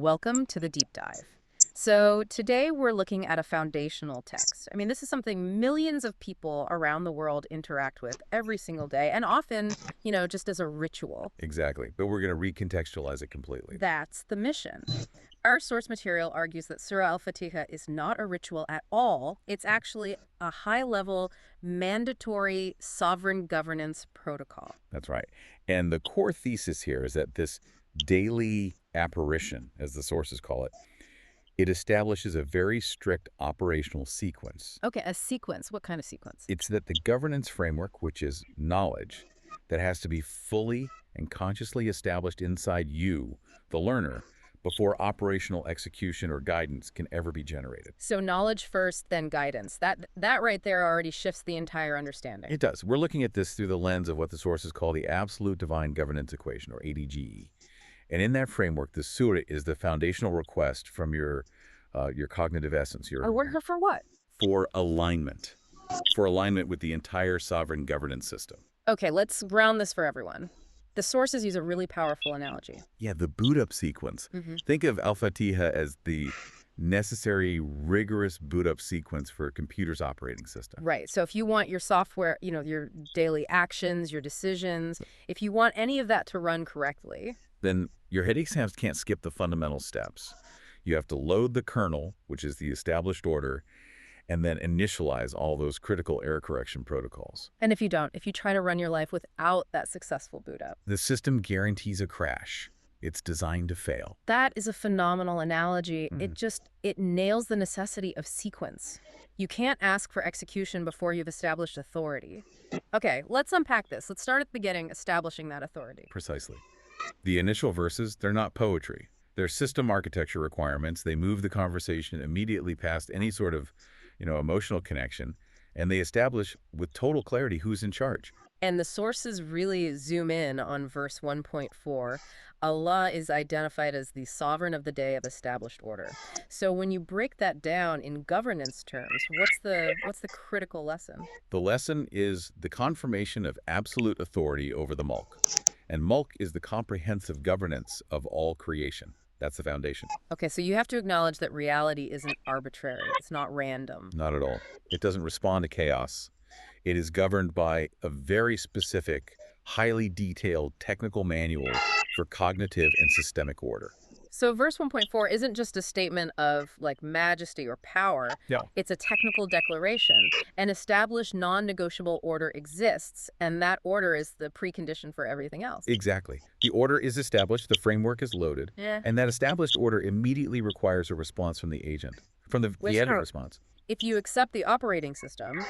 Welcome to the deep dive. So, today we're looking at a foundational text. I mean, this is something millions of people around the world interact with every single day, and often, just as a ritual. Exactly. But we're going to recontextualize it completely. That's the mission. Our source material argues that Surah al-Fatiha is not a ritual at all. It's actually a high-level, mandatory sovereign governance protocol. That's right. And the core thesis here is that this daily apparition, as the sources call it, it establishes a very strict operational sequence. Okay, a sequence. What kind of sequence? It's that the governance framework, which is knowledge, that has to be fully and consciously established inside you, the learner, before operational execution or guidance can ever be generated. So knowledge first, then guidance. That right there already shifts the entire understanding. It does. We're looking at this through the lens of what the sources call the absolute divine governance equation, or ADGE. And in that framework, the surah is the foundational request from your cognitive essence, A worker for what? for alignment, with the entire sovereign governance system. Okay, let's ground this for everyone. The sources use a really powerful analogy. Yeah, the boot up sequence. Think of Al-Fatiha as the necessary, rigorous boot up sequence for a computer's operating system. Right. So if you want your software, your daily actions, your decisions, if you want any of that to run correctly, Then your head exams can't skip the fundamental steps. You have to load the kernel, which is the established order, and then initialize all those critical error correction protocols. and if you try to run your life without that successful boot up. The system guarantees a crash. It's designed to fail. That is a phenomenal analogy. It nails the necessity of sequence. You can't ask for execution before you've established authority. Okay, let's unpack this. Let's start at the beginning, establishing that authority. Precisely. The initial verses, they're not poetry. They're system architecture requirements. They move the conversation immediately past any sort of, emotional connection, and they establish with total clarity who's in charge. And the sources really zoom in on verse 1.4. Allah is identified as the sovereign of the day of established order. So when you break that down in governance terms, what's the critical lesson? The lesson is the confirmation of absolute authority over the mulk. And mulk is the comprehensive governance of all creation. That's the foundation. Okay, so you have to acknowledge that reality isn't arbitrary. It's not random. Not at all. It doesn't respond to chaos. It is governed by a very specific, highly detailed technical manual for cognitive and systemic order. So verse 1.4 isn't just a statement of majesty or power. Yeah. It's a technical declaration. An established non-negotiable order exists, and that order is the precondition for everything else. Exactly. The order is established, the framework is loaded, Yeah. and that established order immediately requires a response from the agent, from the Which edit are- response. If you accept the operating system,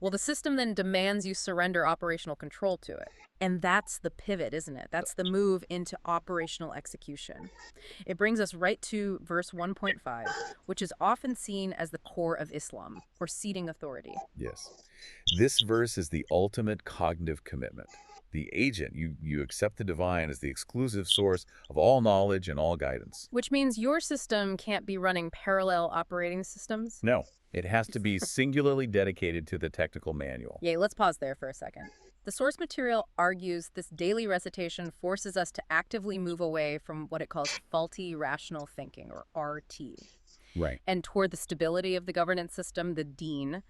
well, the system then demands you surrender operational control to it. And that's the pivot, isn't it? That's the move into operational execution. It brings us right to verse 1.5, which is often seen as the core of Islam, or ceding authority. Yes. This verse is the ultimate cognitive commitment. The agent, you accept the divine as the exclusive source of all knowledge and all guidance. Which means your system can't be running parallel operating systems. No, it has to be singularly dedicated to the technical manual. Yay, let's pause there for a second. The source material argues this daily recitation forces us to actively move away from what it calls faulty rational thinking, or RT, Right. and toward the stability of the governance system, the Deen.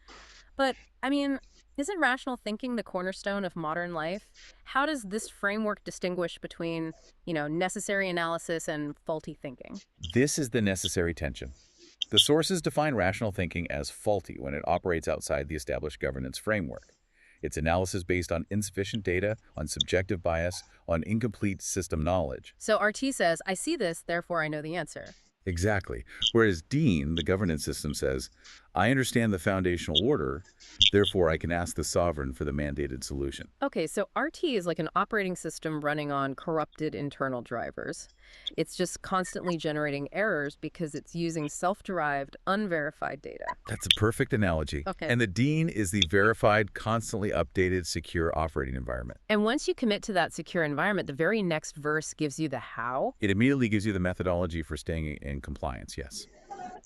But, isn't rational thinking the cornerstone of modern life? How does this framework distinguish between, necessary analysis and faulty thinking? This is the necessary tension. The sources define rational thinking as faulty when it operates outside the established governance framework. It's analysis based on insufficient data, on subjective bias, on incomplete system knowledge. So RT says, I see this, therefore I know the answer. Exactly. Whereas Dean, the governance system, says, I understand the foundational order, therefore I can ask the sovereign for the mandated solution. Okay, so RT is like an operating system running on corrupted internal drivers. It's just constantly generating errors because it's using self-derived, unverified data. That's a perfect analogy. Okay. And the Dean is the verified, constantly updated, secure operating environment. And once you commit to that secure environment, the very next verse gives you the how. It immediately gives you the methodology for staying in compliance, yes.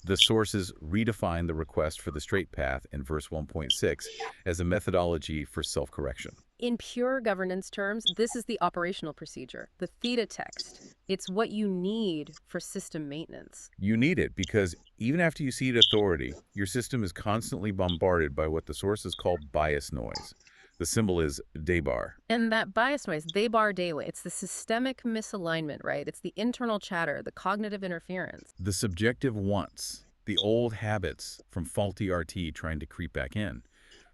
The sources redefine the request for the straight path in verse 1.6 as a methodology for self-correction. In pure governance terms, this is the operational procedure, the theta text. It's what you need for system maintenance. You need it because even after you cede authority, your system is constantly bombarded by what the sources call bias noise. The symbol is debar. And that bias noise, they bar daily. It's the systemic misalignment, right? It's the internal chatter, the cognitive interference. The subjective wants, the old habits from faulty RT trying to creep back in.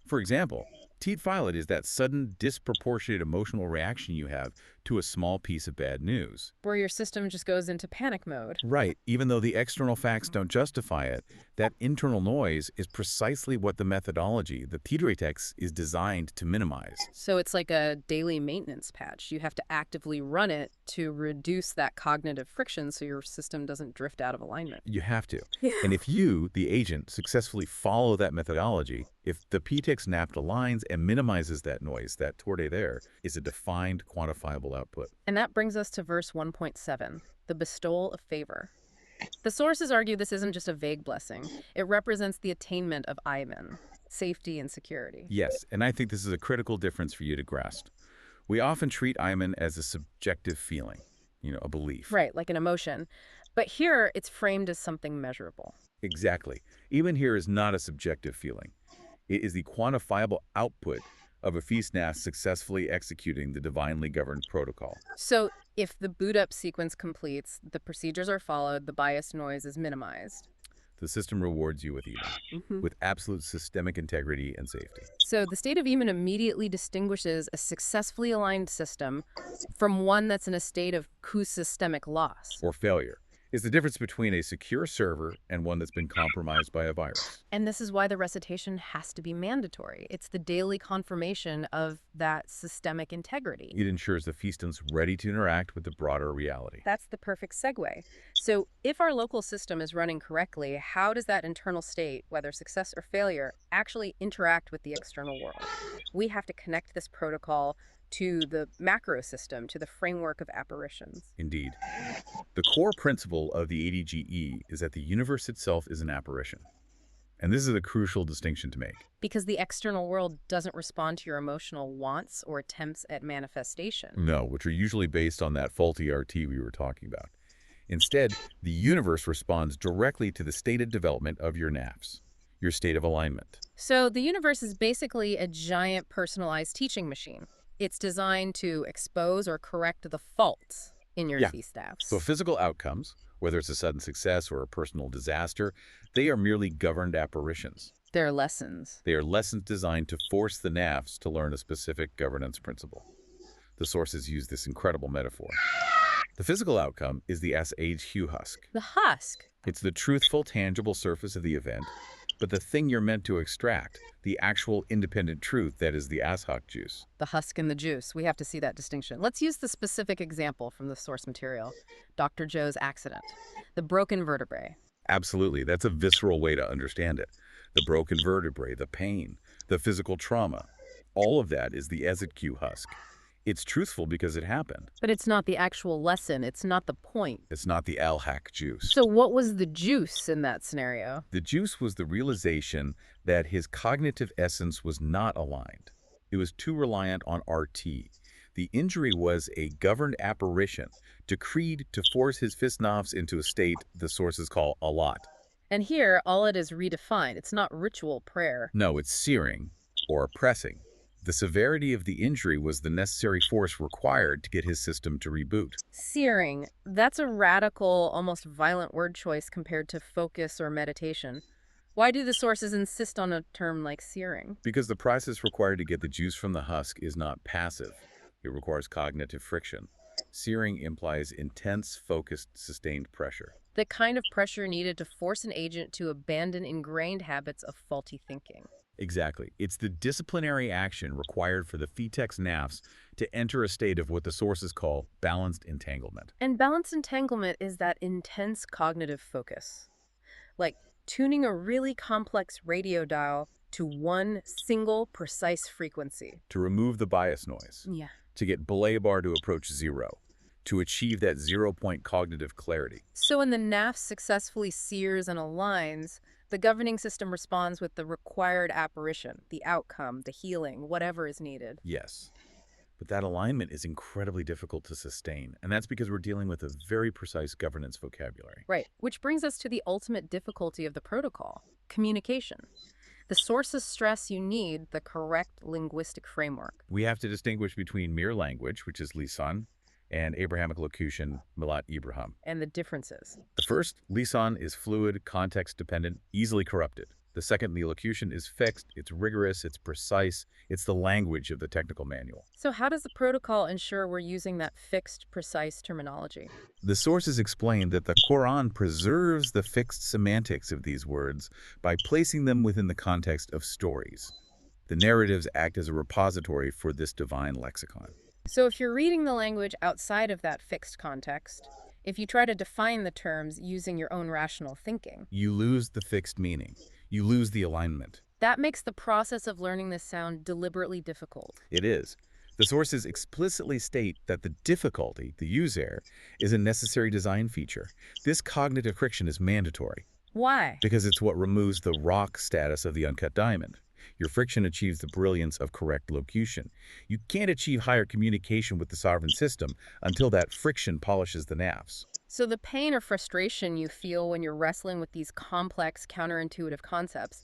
For example, teat filet is that sudden, disproportionate emotional reaction you have to a small piece of bad news. Where your system just goes into panic mode. Right, even though the external facts don't justify it, that internal noise is precisely what the methodology, the text, is designed to minimize. So it's like a daily maintenance patch. You have to actively run it to reduce that cognitive friction so your system doesn't drift out of alignment. You have to. Yeah. And if you, the agent, successfully follow that methodology, if the PTEX NAPT aligns and minimizes that noise, that torde there is a defined, quantifiable output. And that brings us to verse 1.7, the bestowal of favor. The sources argue this isn't just a vague blessing. It represents the attainment of Iman, safety and security. Yes, and I think this is a critical difference for you to grasp. We often treat Iman as a subjective feeling, a belief. Right, like an emotion. But here, it's framed as something measurable. Exactly. Even here is not a subjective feeling. It is the quantifiable output of a feast NAS successfully executing the divinely governed protocol. So if the boot up sequence completes, the procedures are followed, the bias noise is minimized. The system rewards you with Iman, with absolute systemic integrity and safety. So the state of Iman immediately distinguishes a successfully aligned system from one that's in a state of systemic loss. Or failure is the difference between a secure server and one that's been compromised by a virus. And this is why the recitation has to be mandatory. It's the daily confirmation of that systemic integrity. It ensures the feastant's ready to interact with the broader reality. That's the perfect segue. So if our local system is running correctly, how does that internal state, whether success or failure, actually interact with the external world? We have to connect this protocol to the macro system, to the framework of apparitions. Indeed. The core principle of the ADGE is that the universe itself is an apparition. And this is a crucial distinction to make. Because the external world doesn't respond to your emotional wants or attempts at manifestation. No, which are usually based on that faulty RT we were talking about. Instead, the universe responds directly to the stated development of your NAFs, your state of alignment. So the universe is basically a giant personalized teaching machine. It's designed to expose or correct the faults in your staffs. So physical outcomes, whether it's a sudden success or a personal disaster, they are merely governed apparitions. They're lessons. They are lessons designed to force the NAFs to learn a specific governance principle. The sources use this incredible metaphor. The physical outcome is the SHU husk. The husk. It's the truthful, tangible surface of the event, but the thing you're meant to extract, the actual independent truth that is the ashok juice. The husk and the juice. We have to see that distinction. Let's use the specific example from the source material, Dr. Joe's accident, the broken vertebrae. Absolutely. That's a visceral way to understand it. The broken vertebrae, the pain, the physical trauma, all of that is the SHU husk. It's truthful because it happened. But it's not the actual lesson. It's not the point. It's not the alhak juice. So what was the juice in that scenario? The juice was the realization that his cognitive essence was not aligned. It was too reliant on RT. The injury was a governed apparition, decreed to force his fistnavs into a state the sources call alat. And here, all it is redefined. It's not ritual prayer. No, it's searing or oppressing. The severity of the injury was the necessary force required to get his system to reboot. Searing. That's a radical, almost violent word choice compared to focus or meditation. Why do the sources insist on a term like searing? Because the process required to get the juice from the husk is not passive. It requires cognitive friction. Searing implies intense, focused, sustained pressure. The kind of pressure needed to force an agent to abandon ingrained habits of faulty thinking. Exactly. It's the disciplinary action required for the FETEX NAFs to enter a state of what the sources call balanced entanglement. And balanced entanglement is that intense cognitive focus. Like tuning a really complex radio dial to one single precise frequency. To remove the bias noise. Yeah. To get belay bar to approach zero. To achieve that 0-point cognitive clarity. So when the NAF successfully sears and aligns, The governing system responds with the required apparition, the outcome, the healing, whatever is needed. Yes. But that alignment is incredibly difficult to sustain, and that's because we're dealing with a very precise governance vocabulary. Right. Which brings us to the ultimate difficulty of the protocol communication. The sources stress you need the correct linguistic framework. We have to distinguish between mere language, which is lisan, and Abrahamic locution, Milat Ibrahim. And the differences. The first, lisan, is fluid, context-dependent, easily corrupted. The second, the locution, is fixed, it's rigorous, it's precise, it's the language of the technical manual. So, how does the protocol ensure we're using that fixed, precise terminology? The sources explain that the Quran preserves the fixed semantics of these words by placing them within the context of stories. The narratives act as a repository for this divine lexicon. So, if you're reading the language outside of that fixed context, if you try to define the terms using your own rational thinking, You lose the fixed meaning. You lose the alignment. that makes the process of learning this sound deliberately difficult. It is. The sources explicitly state that the difficulty, the use error, is a necessary design feature. This cognitive friction is mandatory Why? because it's what removes the rock status of the uncut diamond. Your friction achieves the brilliance of correct locution. You can't achieve higher communication with the sovereign system until that friction polishes the naves. So, the pain or frustration you feel when you're wrestling with these complex, counterintuitive concepts,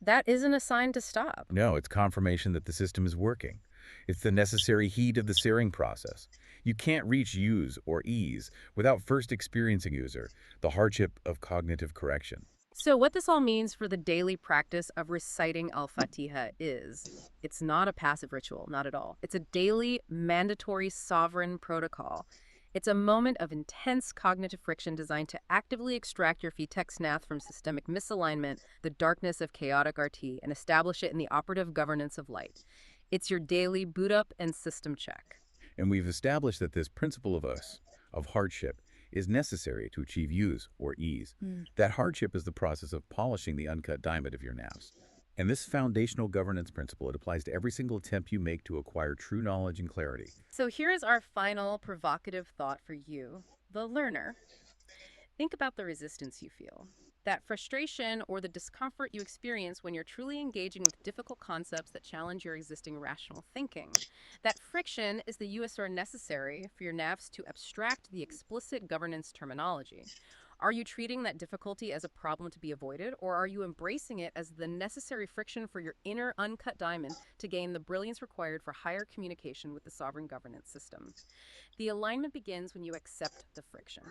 that isn't a sign to stop. No, it's confirmation that the system is working. It's the necessary heat of the searing process. You can't reach use or ease without first experiencing user, the hardship of cognitive correction. So, what this all means for the daily practice of reciting Al Fatiha is it's not a passive ritual, not at all. It's a daily, mandatory, sovereign protocol. It's a moment of intense cognitive friction designed to actively extract your fitex nath from systemic misalignment, the darkness of chaotic RT, and establish it in the operative governance of light. It's your daily boot up and system check. And we've established that this principle of hardship, is necessary to achieve use or ease. That hardship is the process of polishing the uncut diamond of your naves. And this foundational governance principle, it applies to every single attempt you make to acquire true knowledge and clarity. So, here is our final provocative thought for you, the learner. Think about the resistance you feel, that frustration or the discomfort you experience when you're truly engaging with difficult concepts that challenge your existing rational thinking. That friction is the USR necessary for your navs to abstract the explicit governance terminology. Are you treating that difficulty as a problem to be avoided, or are you embracing it as the necessary friction for your inner uncut diamond to gain the brilliance required for higher communication with the sovereign governance system? The alignment begins when you accept the friction.